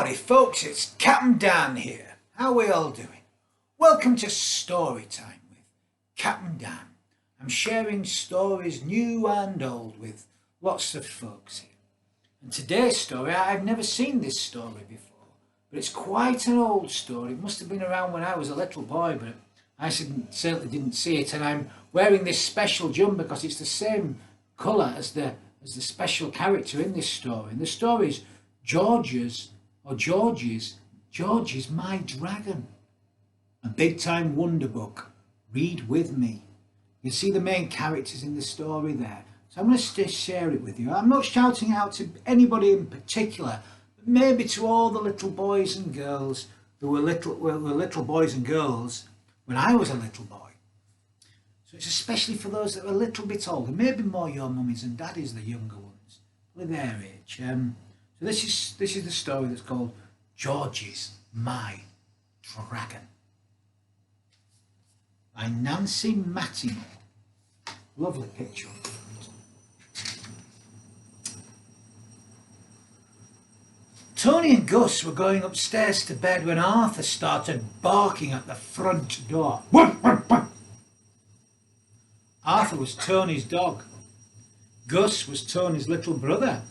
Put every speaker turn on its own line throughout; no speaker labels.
Howdy folks, it's Captain Dan here. How are we all doing? Welcome to Story Time with Captain Dan. I'm sharing stories new and old with lots of folks here. And today's story, I've never seen this story before, but it's quite an old story. It must have been around when I was a little boy, but I certainly didn't see it. And I'm wearing this special jumper because it's the same colour as the special character in this story. And the story is Georgie's My Dragon. A big time wonder book. Read with me. You see the main characters in the story there. So I'm going to share it with you. I'm not shouting out to anybody in particular, but maybe to all the little boys and girls who were little boys and girls when I was a little boy. So it's especially for those that are a little bit older, maybe more your mummies and daddies, the younger ones, probably their age. So this is the story that's called Georgie's My Dragon by Nancy Mattimore. Lovely picture. Tony and Gus were going upstairs to bed when Arthur started barking at the front door. Arthur was Tony's dog. Gus was Tony's little brother.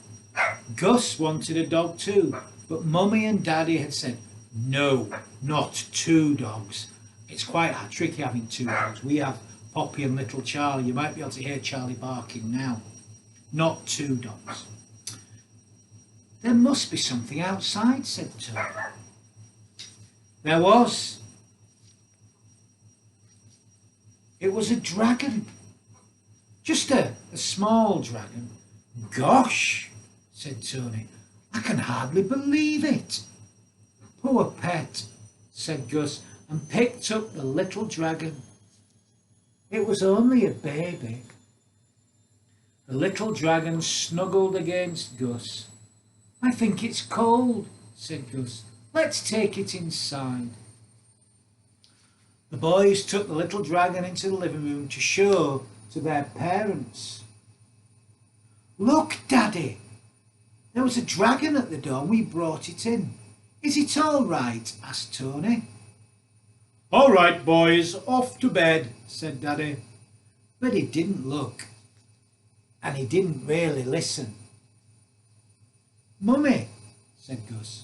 Gus wanted a dog too, but Mummy and Daddy had said, no, not two dogs. It's quite tricky having two dogs. We have Poppy and little Charlie. You might be able to hear Charlie barking now. Not two dogs. There must be something outside, said Tony. There was. It was a dragon. Just a small dragon. Gosh, said Tony. I can hardly believe it. Poor pet, said Gus, and picked up the little dragon. It was only a baby. The little dragon snuggled against Gus. I think it's cold, said Gus. Let's take it inside. The boys took the little dragon into the living room to show to their parents. Look, Daddy, there was a dragon at the door and we brought it in. Is it all right? Asked Tony. All right, boys, off to bed, said Daddy. But he didn't look, and he didn't really listen. Mummy, said Gus.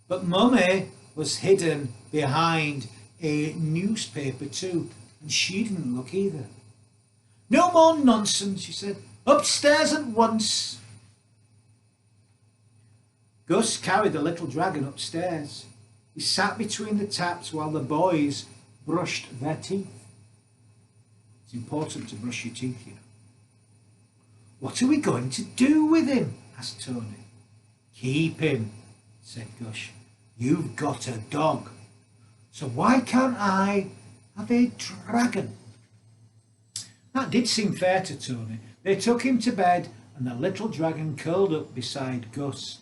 But Mummy was hidden behind a newspaper too, and she didn't look either. No more nonsense, she said. Upstairs at once. Gus carried the little dragon upstairs. He sat between the taps while the boys brushed their teeth. It's important to brush your teeth, you know. What are we going to do with him? Asked Tony. Keep him, said Gus. You've got a dog. So why can't I have a dragon? That did seem fair to Tony. They took him to bed and the little dragon curled up beside Gus.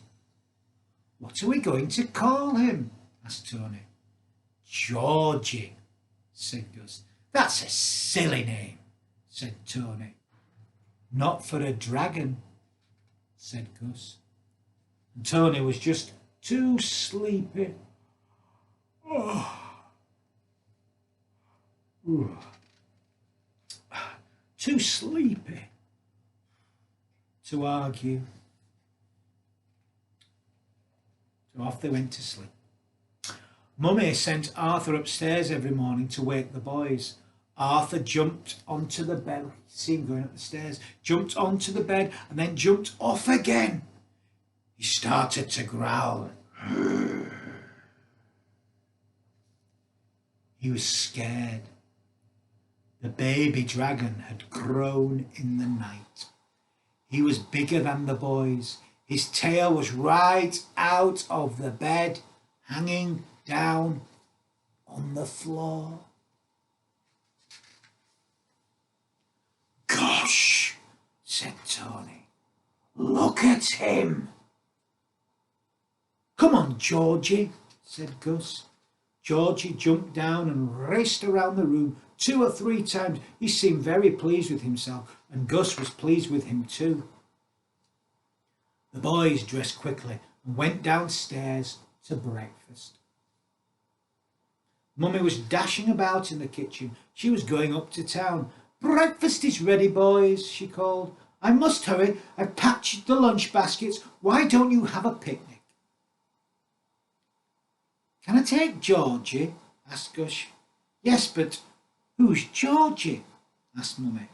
What are we going to call him? Asked Tony. Georgie, said Gus. That's a silly name, said Tony. Not for a dragon, said Gus. And Tony was just too sleepy. Too sleepy to argue. So off they went to sleep. Mummy sent Arthur upstairs every morning to wake the boys. Arthur jumped onto the bed. See him going up the stairs. Jumped onto the bed and then jumped off again. He started to growl. He was scared. The baby dragon had grown in the night. He was bigger than the boys. His tail was right out of the bed, hanging down on the floor. Gosh, said Tony. Look at him. Come on, Georgie, said Gus. Georgie jumped down and raced around the room 2 or 3 times. He seemed very pleased with himself, and Gus was pleased with him too. The boys dressed quickly and went downstairs to breakfast. Mummy was dashing about in the kitchen. She was going up to town. "Breakfast is ready, boys," she called. "I must hurry. I've packed the lunch baskets. Why don't you have a picnic?" "Can I take Georgie?" asked Gus. "Yes, but who's Georgie?" asked Mummy.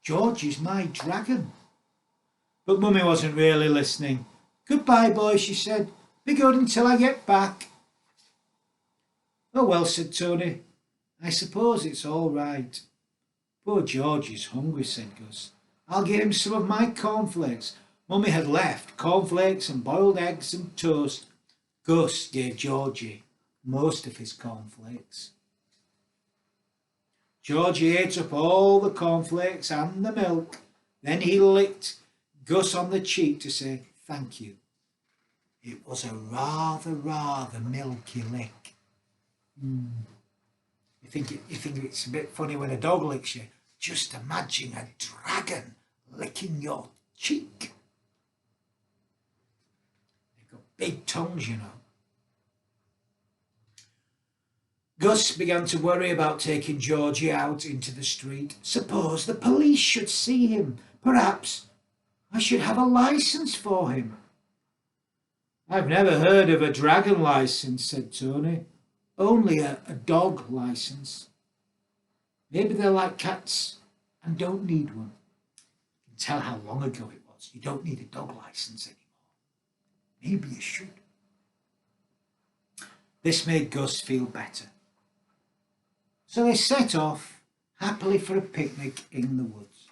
"Georgie's my dragon." But Mummy wasn't really listening. "Goodbye, boys," she said. "Be good until I get back." "Oh, well," said Tony. "I suppose it's all right." "Poor Georgie's hungry," said Gus. "I'll give him some of my cornflakes." Mummy had left cornflakes and boiled eggs and toast. Gus gave Georgie most of his cornflakes. Georgie ate up all the cornflakes and the milk. Then he licked Gus on the cheek to say thank you. It was a rather milky lick. You think it's a bit funny when a dog licks you? Just imagine a dragon licking your cheek. They've got big tongues, you know. Gus began to worry about taking Georgie out into the street. Suppose the police should see him. Perhaps I should have a license for him. "I've never heard of a dragon license," said Tony. "Only a dog license. Maybe they're like cats and don't need one." You can tell how long ago it was. You don't need a dog license anymore. Maybe you should. This made Gus feel better. So they set off happily for a picnic in the woods.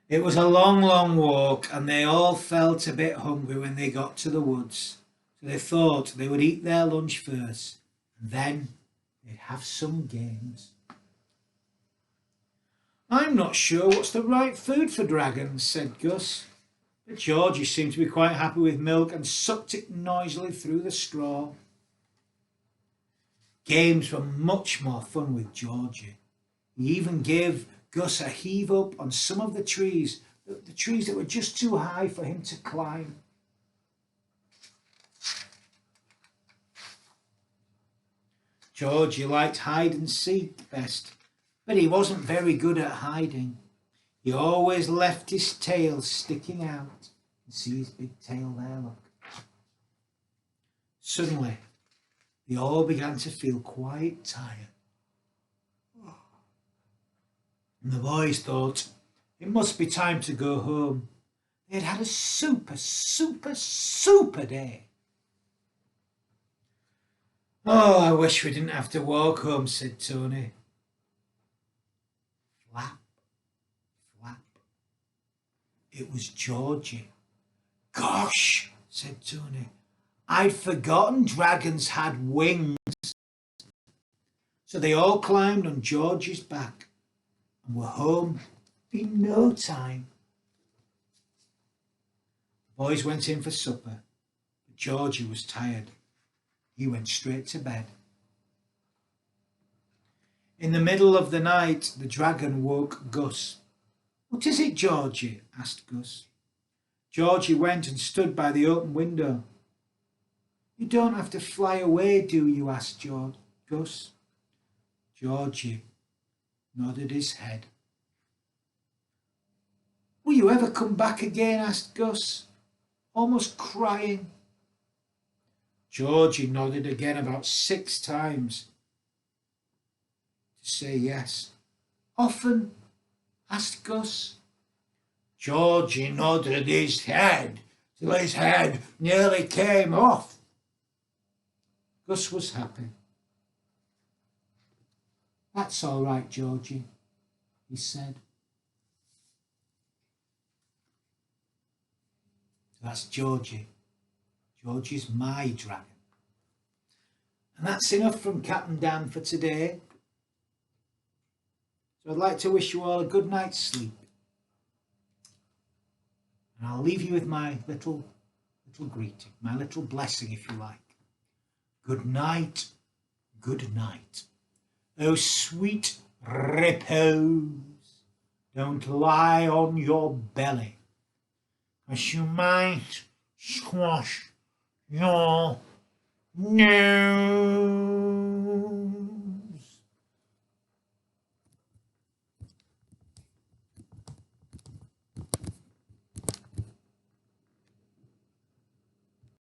It was a long walk, and they all felt a bit hungry when they got to the woods. So they thought they would eat their lunch first, and then they'd have some games. "I'm not sure what's the right food for dragons," said Gus. But Georgie seemed to be quite happy with milk and sucked it noisily through the straw. Games were much more fun with Georgie. He even gave Gus a heave up on some of the trees that were just too high for him to climb. Georgie liked hide and seek best, but he wasn't very good at hiding. He always left his tail sticking out. You see his big tail there, look. Suddenly, they all began to feel quite tired. And the boys thought it must be time to go home. They had had a super day. "Oh, I wish we didn't have to walk home," said Tony. Flap, flap. It was Georgie. "Gosh," said Tony. "I'd forgotten dragons had wings." So they all climbed on Georgie's back and were home in no time. The boys went in for supper, but Georgie was tired. He went straight to bed. In the middle of the night, the dragon woke Gus. "What is it, Georgie?" asked Gus. Georgie went and stood by the open window. "You don't have to fly away, do you?" asked Gus. Georgie nodded his head. "Will you ever come back again?" asked Gus, almost crying. Georgie nodded again about 6 times to say yes. "Often?" asked Gus. Georgie nodded his head till his head nearly came off. Gus was happy. "That's all right, Georgie," he said. That's Georgie. Georgie's my dragon. And that's enough from Captain Dan for today. So I'd like to wish you all a good night's sleep. And I'll leave you with my little greeting, my little blessing, if you like. Good night, good night. Oh, sweet repose. Don't lie on your belly, 'cause you might squash No. No.